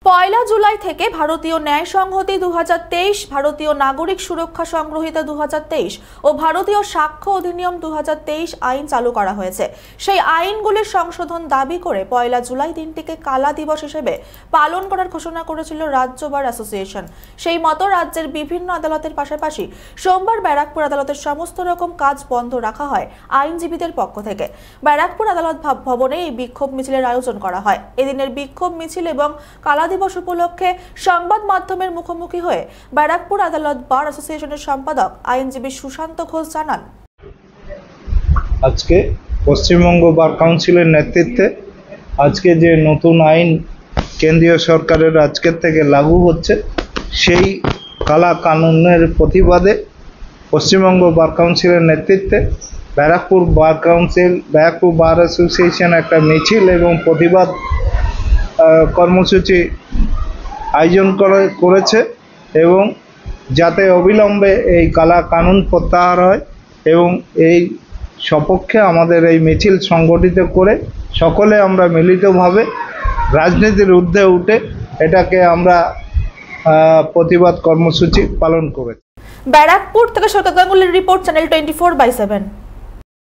পয়লা জুলাই থেকে ভারতীয় ন্যায় সংহতি 2023, ভারতীয় নাগরিক সুরক্ষা সংগ্রহিতা 2023 ও ভারতীয় সাক্ষ্য অধিনিয়ম 2023 আইন চালু করা হয়েছে। সেই আইনগুলির সংশোধন দাবি করে পয়লা জুলাই দিনটিকে কালা দিবস হিসেবে পালন করার ঘোষণা করেছিল রাজ্য বার অ্যাসোসিয়েশন। সেই মতো রাজ্যের বিভিন্ন আদালতের পাশাপাশি সোমবার ব্যারাকপুর আদালতের সমস্ত রকম কাজ বন্ধ রাখা হয় আইনজীবীদের পক্ষ থেকে। ব্যারাকপুর আদালত ভবনে এই বিক্ষোভ মিছিলের আয়োজন করা হয়। এদিনের বিক্ষোভ মিছিল এবং কালা দিবস উপলক্ষে সংবাদ মাধ্যমের মুখোমুখি হয়ে ব্যারাকপুর আদালত বার অ্যাসোসিয়েশনের সম্পাদক আইনজীবী সুশান্ত ঘোষ জানান, আজকে পশ্চিমবঙ্গ বার কাউন্সিলের নেতৃত্বে আজকে যে নতুন আইন কেন্দ্রীয় সরকারের আজকের থেকে লাগু হচ্ছে, সেই কালা কানুনের প্রতিবাদে পশ্চিমবঙ্গ বার কাউন্সিলের নেতৃত্বে ব্যারাকপুর বার অ্যাসোসিয়েশন একটা মিছিল এবং প্রতিবাদ কর্মসূচি আয়োজন করেছে এবং যাতে অবিলম্বে এই কালা কানুন প্রত্যাহার হয় এবং এই সপক্ষে আমাদের এই মিছিল সংগঠিত করে সকলে আমরা মিলিতভাবে রাজনীতির ঊর্ধ্বে উঠে এটাকে আমরা প্রতিবাদ কর্মসূচি পালন করেছি। ব্যারাকপুর থেকে সরকার গাঙ্গুলির রিপোর্ট, চ্যানেল 24/7।